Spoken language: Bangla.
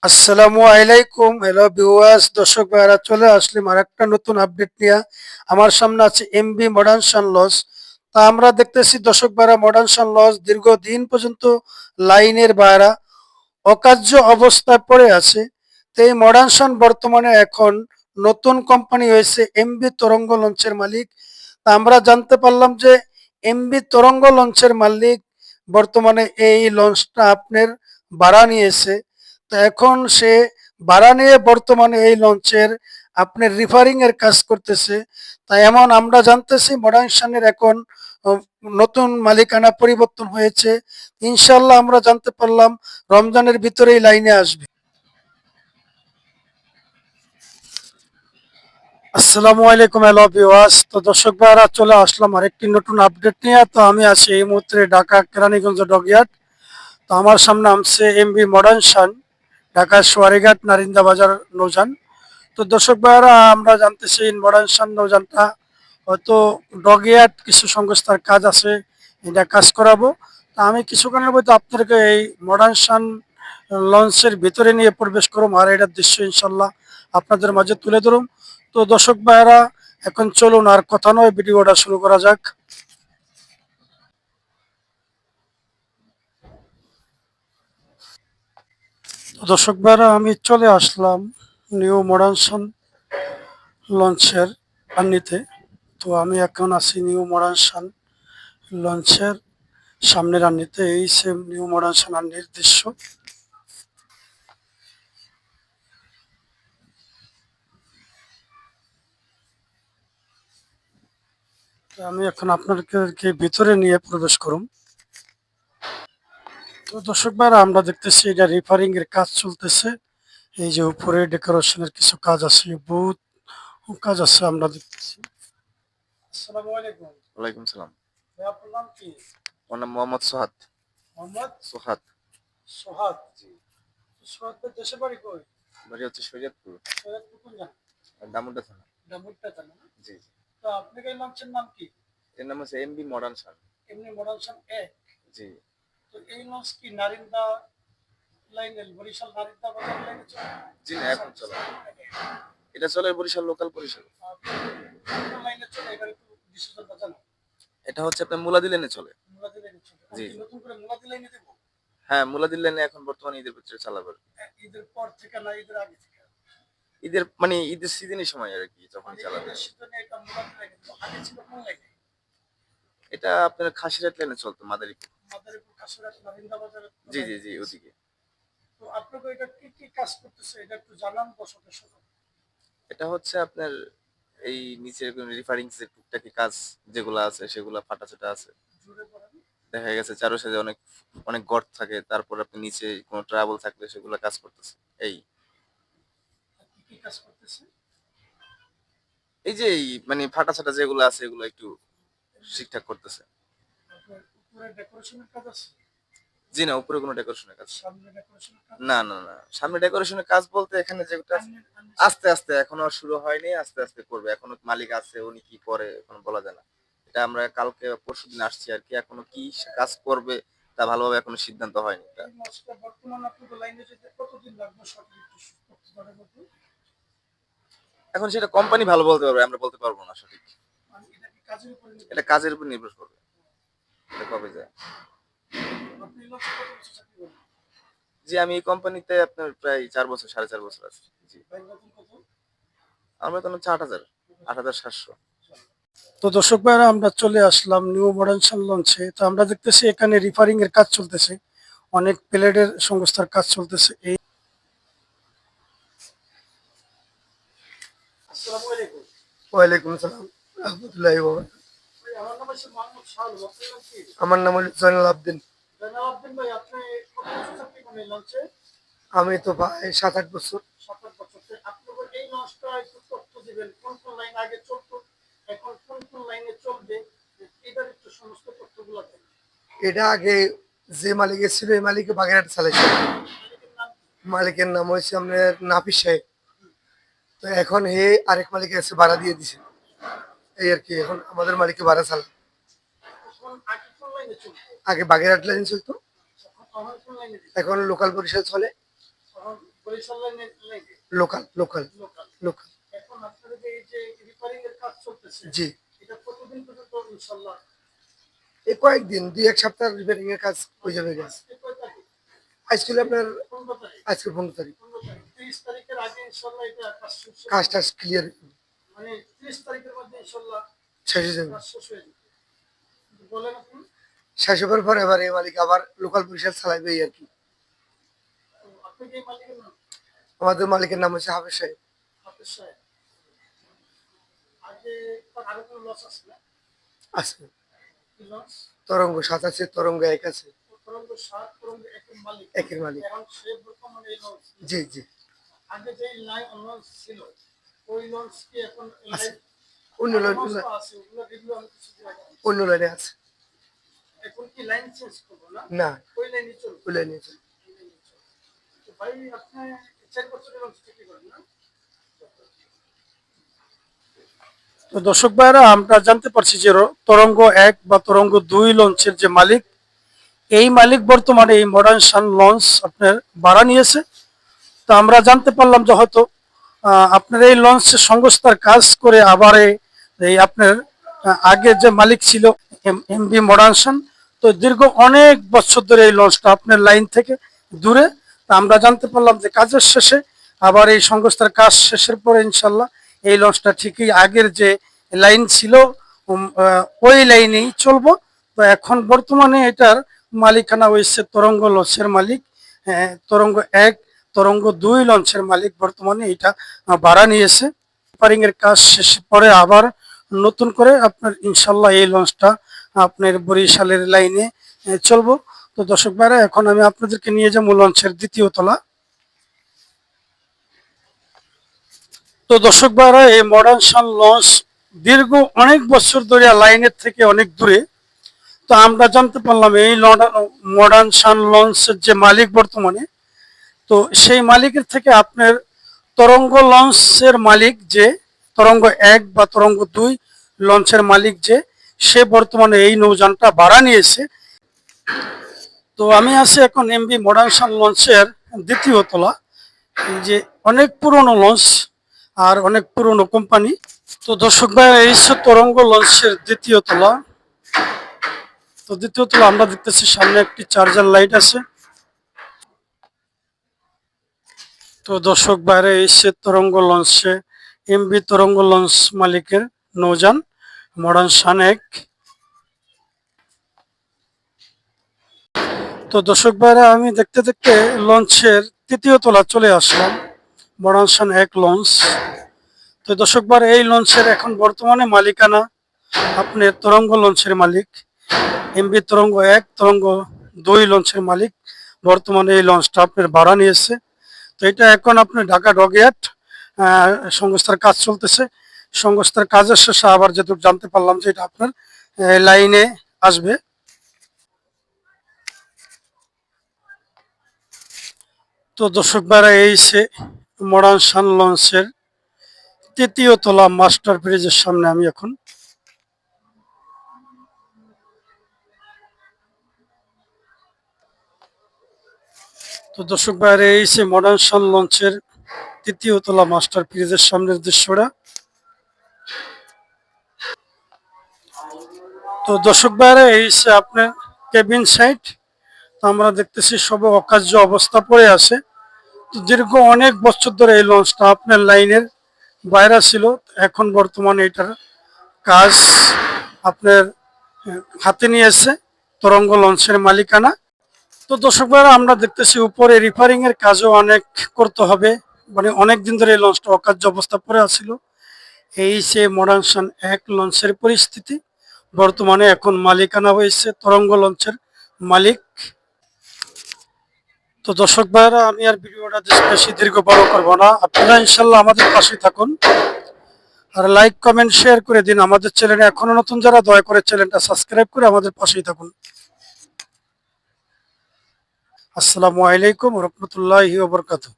আসসালামু আলাইকুম, হ্যালো ভিউয়ার্স, দর্শক ভাইরা চলে আসলাম আর একটা নতুন আপডেট নিয়ে। আমার সামনে আছে এমবি মডার্ন সান লজ। তা আমরা দেখতেছি দর্শক ভাইরা, মডার্ন সান লজ দীর্ঘদিন পর্যন্ত লাইনের বাইরা অকার্য অবস্থায় পড়ে আছে। তো এই মডার্ন সান বর্তমানে এখন নতুন কোম্পানি হয়েছে এমবি তরঙ্গ লঞ্চের মালিক। তা আমরা জানতে পারলাম যে এমবি তরঙ্গ লঞ্চের মালিক বর্তমানে এই লঞ্চটা আপনার ভাড়া নিয়েছে। তো এখন সে ভাড়া নিয়ে বর্তমানে এই লঞ্চের আপনার রিফারিং এর কাজ করতেছে। তাই এমন আমরা জানতেছি মডার্ন সানের এখন আহ, নতুন মালিকানা পরিবর্তন হয়েছে। ইনশাল্লাহ আমরা জানতে পারলাম রমজানের ভিতরেই লাইনে আসবে। আসসালামু আলাইকুম, হ্যালো ভিউয়ার্স। তো দর্শক ভাইরা চলে আসলাম আরেকটি নতুন আপডেট নিয়ে। তো আমি আছি এই মুহূর্তে ঢাকা কেরানীগঞ্জ ডকইয়ার্ড। তো আমার সামনে আমছে এমবি মডার্ন সান, ঢাকা সোয়ারিঘাট নারিন্দা বাজার নৌযান। তো দর্শক ভাইরা আমরা জানতেছি মডার্ন সান নৌযানটা হয়তো ডগইয়ার্ড কিছু সংস্থার কাজ আছে, এটা কাজ করাবো। তা আমি কিছুক্ষণের মধ্যে আপনাদেরকে এই মডার্ন সান লঞ্চের ভিতরে নিয়ে প্রবেশ করুম আর এটার দৃশ্য ইনশাল্লাহ আপনাদের মাঝে তুলে ধরুম। তো দর্শক ভাইরা এখন চলুন আর কথা নয়, ভিডিওটা শুরু করা যাক। তো দর্শক ভাইরা আমি চলে আসলাম নিউ মডার্ন সান লঞ্চের আন্নিতে। তো আমি এখন আছি নিউ মডার্ন সান লঞ্চের সামনের আন্নিতে। এই সেম নিউ মডার্ন সান আন্নির দৃশ্য। তো আমি এখন আপনাদেরকে ভিতরে নিয়ে প্রবেশ করুম। তো দর্শক ভাইরা আমরা দেখতেছি এটা রিফারিং এর কাজ চলতেছে। এই যে উপরে ডেকোরেশনের কিছু কাজ আছে, বহুত কাজ আছে আমরা দেখতেছি। আসসালামু আলাইকুম। ওয়ালাইকুম সালাম। ভাই আপনার নাম কি? আমার নাম মোহাম্মদ সোহাদ। মোহাম্মদ সোহাদ। সোহাদ। জি। সোহাদ ভাই দেশের বাড়ি কই? বাড়ি হচ্ছে শরীয়তপুর। সৈয়দপুর কোন জায়গা? আর দামোদর থানা। ডাবুরটা জানা না? জি জি। তো আপনার এই লঞ্চের নাম কি? এর নাম হচ্ছে এমবি মডার্ন সান। এমনি মডার্ন সান এক। জি। তো এই লঞ্চ কি নারিন্দা লাইনের, বরিশাল নারিন্দা বাজার লাইনে চলে? জি না, এখন চলে না। এটা চলে বরিশাল লোকাল পরিষেবা। কোন লাইনে চলে এবার একটু বিশেষজ্ঞ জানো? এটা হচ্ছে আপনার মুলাদি লেনে চলে। মুলাদি লাইনে চলে। জি আমি কি জি। নতুন করে মুলাদি লাইনে দেবো? হ্যাঁ, মুলাদি লেনে এখন বর্তমানে ঈদের ভিতরে চালাবে। ঈদের পর থেকে না ঈদের আগে থেকে? ঈদের মানে ঈদের সিজনের সময় আর কি, যখনই মানে চালাবে। ঈদের সিজনে এটা মুলাদি লাইনে দেবো। আগে ছিল কোন লাইনে? এটা আপনার খাসিরহাট লেনে চলতো, মাদারীপুর। মাদারীপুর কাছাড় নারিন্দা বাজারের জি জি লাইনে জি, দিয়েছে। ওদিকে। তো আপনাকে এটা কি কি কাজ করতেছে এটা একটু জানান দর্শকের সাথে। এটা হচ্ছে আপনার এই নিচের রিফারিং যে টুকটাকি কাজ যেগুলো আছে সেগুলো ফাটাছাটা আছে। জুড়ে পড়েন। দেখা গেছে চারো সাইডে অনেক অনেক গর্ত থাকে, তারপর আপনি নিচে কোনো ট্রাবল থাকলে সেগুলো কাজ করতেছে। এই কি কি কাজ করতেছে? এই যে মানে ফাটা ছাটা যেগুলো আছে এগুলো একটু ঠিকঠাক করতেছে। আপনার উপরে ডেকোরেশনের কাজ আছে? জি না, উপরে কোনো ডেকোরেশনের কাজ। সামনে ডেকোরেশনের কাজ না আছে? না না, সামনে ডেকোরেশনের কাজ বলতে এখানে যেটা আস্তে আস্তে এখনো শুরু হয়নি, আস্তে আস্তে করবে। এখনো মালিক আছে, উনি কি করে এখনো বলা যায় না। এটা আমরা কালকে পরশুদিন আসছি আর কি, এখনো কি কাজ করবে তা ভালোভাবে এখনো সিদ্ধান্ত হয়নি এটা। এই মাছটা বর্তমান আপনাদের লাইনে যেতে কতদিন লাগবে সঠিক একটু করতে পারে বলতে? এখন সেটা কোম্পানি ভালো বলতে পারবে, আমরা বলতে পারবো না সঠিক। মানে এটা কি কাজের উপরে এটা নির্ভর করে? কাজের উপর নির্ভর করবে, এটা কবে যায়। আপনি এই লঞ্চে কত বছর চাকরি করেন? জি, আমি এই কোম্পানিতে আপনার প্রায় 4 বছর, 4.5 বছর আছি। জি। ভাই বেতন কত? আমার বেতন হচ্ছে 8,000, 8,700। তো দর্শক ভাইরা আমরা চলে আসলাম নিউ মডার্ন সান লঞ্চে। তো আমরা দেখতেছি এখানে রিফারিং এর কাজ চলতেছে, অনেক প্লেটের সংস্থার কাজ চলতেছে। এই আসসালামু আলাইকুম। ওয়ালাইকুম আসসালাম রহমতুল্লাহি ওয়া বারাকাতুহু। ভাই আমার নাম হচ্ছে মোহাম্মদ শাহালু, আপনার নাম কি? আমার নাম হলো জয়নুল আবদিন। জানাল আব্দিন ভাই, আপনি কত বছর চাকরি করেন এই লঞ্চে? আমি তো ভাই 7-8 বছর। 7-8 বছর। তো আপনি এই লঞ্চটা একটু তথ্য দিবেন, কোন কোন লাইন আগে চলতো, এখন কোন কোন লাইনে চলবে, এটার একটু সমস্ত তথ্যগুলো দেন। এটা আগে যে মালিকের ছিল এই মালিকে বাগেরহাট চালাইছিল। মালিকের নাম কি? মালিকের নাম হয়েছে আপনার নাফিস সাহেব। তো এখন হে আরেক মালিক এসে ভাড়া দিয়ে দিছে, এই আর কি। এখন আমাদের মালিককে ভাড়া চালায়। এখন আগে কোন লাইনে চলতো? আগে বাগেরহাট লাইন চলতো, এখন কোন লাইনে দিচ্ছে? এখন লোকাল পরিষদ চলে। এখন বরিশাল লাইনে লোকাল লোকাল লোকাল। লোকাল। এখন আপনাদের যে এই যে রিপেয়ারিং এর কাজ চলতেছে, জি, এটা কতদিন পর্যন্ত ইনশাআল্লাহ? এই কয়েকদিন 2-1 সপ্তাহ রিপেয়ারিং এর কাজ হয়ে যাবে গাছ। আজকে কয় তারিখ? আজকে আপনার 15 তারিখ। আজকে 15 তারিখ। 15 তারিখ। 30 তারিখের আগে ইনশাআল্লাহ এটা কাজ শেষ হবে। কাজ টাজ ক্লিয়ার মানে 30 তারিখের মধ্যে ইনশাআল্লাহ শেষ হয়ে যাবে। কাজ শেষ হয়ে যাবে। বলেন আপনি। শেষ হবার পর এবার এই মালিক আবার লোকাল পরিষদ চালাইবে এই আর কি। তো আপনি কি মালিকের নাম? আমাদের মালিকের নাম হচ্ছে হাফেজ সাহেব। হাফেজ সাহেব। আগে তার আরো কোনো লস আছে না? আছে কি লস? তরঙ্গ 7 আছে, তরঙ্গ 1 আছে। তরঙ্গ 7, তরঙ্গ 1 এর মালিক। একের মালিক। এখন সে বর্তমানে এই লস। জি জি আগে যে লাইন লঞ্চ ছিল, ওই লঞ্চ কি এখন আছে। লাইন অন্য লাইনে আছে? ওগুলো রিভিউ আমি কিছু দিই। অন্য লাইনে আছে। এখন কি লাইন চেঞ্জ করবো না? না, ওই লাইনই চলবে। ওই লাইনে আছে। তো ভাই আপনি 4 বছরের লঞ্চ বিক্রি করেন না? তো দর্শক ভাইরা, আমরা জানতে পারছি যে তরঙ্গ 1 বা তরঙ্গ 2 লঞ্চের যে মালিক, এই মালিক বর্তমানে এই মডার্ন সান লঞ্চ আপনার ভাড়া নিয়েছে। তো আমরা জানতে পারলাম যে হয়তো আপনার এই লঞ্চের সংস্থার কাজ করে আবার এই আপনার আগে যে মালিক ছিল এমবি মডার্ন সান, তো দীর্ঘ অনেক বছর ধরে এই লঞ্চটা আপনার লাইন থেকে দূরে। তা আমরা জানতে পারলাম যে কাজের শেষে আবার এই সংস্থার কাজ শেষের পরে ইনশাল্লাহ এই লঞ্চটা ঠিকই আগের যে লাইন ছিল ওই লাইনেই চলবো। তো এখন বর্তমানে এটার মালিকানা হয়েছে তরঙ্গ লঞ্চের মালিক, তরঙ্গ 1, তরঙ্গ 2 লঞ্চের মালিক বর্তমানে এটা ভাড়া নিয়েছে। রিপেয়ারিং এর কাজ শেষে পরে আবার নতুন করে আপনার ইনশাল্লাহ এই লঞ্চটা আপনার বরিশালের লাইনে চলবো। তো দর্শক ভাইরা, এখন আমি আপনাদেরকে নিয়ে যাবো লঞ্চের দ্বিতীয় তলা। তো দর্শক ভাইরা, এই মডার্ন সান লঞ্চ দীর্ঘ অনেক বছর ধরে লাইনের থেকে অনেক দূরে। তো আমরা জানতে পারলাম এই মডার্ন সান লঞ্চের যে মালিক বর্তমানে, তো সেই মালিকের থেকে আপনার তরঙ্গ লঞ্চের মালিক যে তরঙ্গ 1 বা তরঙ্গ 2 লঞ্চের মালিক যে, সে বর্তমানে এই নৌযানটা ভাড়া নিয়েছে। তো আমি আছি এখন এমবি মডার্ন সান লঞ্চের দ্বিতীয় তলা। এই যে অনেক পুরনো লঞ্চ আর অনেক পুরনো কোম্পানি। তো দর্শক ভাই, এই হচ্ছে তরঙ্গ লঞ্চের দ্বিতীয় তলা। তো দ্বিতীয় তলা আমরা দেখতেছি সামনে একটি চার্জার লাইট আছে। তো দর্শক বাইরে এসে তরঙ্গ লঞ্চে এমবি তরঙ্গ লঞ্চ মালিকের নৌযান মডার্ন সান 1। তো দর্শক বাইরে, আমি দেখতে দেখতে লঞ্চের তৃতীয় তলা চলে আসলাম, মডার্ন সান 1 লঞ্চ। তো দর্শক বাইরে, এই লঞ্চের এখন বর্তমানে মালিকানা আপনার তরঙ্গ লঞ্চের মালিক, এমবি তরঙ্গ 1, তরঙ্গ 2 লঞ্চের মালিক বর্তমানে এই লঞ্চটা আপনার ভাড়া নিয়েছে। তো এটা এখন আপনার ঢাকা ডকইয়ার্ড সংস্থার কাজ চলতেছে। সংস্থার কাজের শেষে আবার যেটুকু জানতে পারলাম যে এটা আপনার লাইনে আসবে। তো দর্শক ভাইরা, এই সে মডার্ন সান লঞ্চের তৃতীয় তলা মাস্টার ব্রিজের সামনে আমি এখন। তো দর্শক ভাইরা, এই সে মডার্ন সান লঞ্চের তৃতীয় তলা মাস্টার ব্রিজের সামনের দৃশ্যটা। তো দর্শক ভাইরা, এই সে আপনার কেবিন সাইট। আমরা দেখতেছি সব অকার্য অবস্থা পড়ে আছে। তো দীর্ঘ অনেক বছর ধরে এই লঞ্চটা আপনার লাইনের বাইরে ছিল। এখন বর্তমানে এটার কাজ আপনার হাতে নিয়েছে তরঙ্গ লঞ্চের মালিকানা। তো দর্শক ভাইরা, আমরা দেখতেছি উপরে রিপেয়ারিং এর কাজও অনেক করতে হবে, মানে অনেক দিন ধরে এই লঞ্চটা অকার্য অবস্থা পড়ে আছিল। এই সে মডার্ন সান 1 লঞ্চের পরিস্থিতি। বর্তমানে এখন মালিকানা হয়েছে তরঙ্গ লঞ্চের মালিক। তো দর্শক ভাইরা, আমি আর ভিডিওটা বেশি দীর্ঘ বড় করবো না। আপনারা ইনশাল্লাহ আমাদের পাশে থাকুন আর লাইক কমেন্ট শেয়ার করে দিন। আমাদের চ্যানেলে এখনো নতুন যারা, দয়া করে চ্যানেলটা সাবস্ক্রাইব করে আমাদের পাশেই থাকুন। আসসালামু আলাইকুম ওয়া রাহমাতুল্লাহি ওয়া বারাকাতুহু।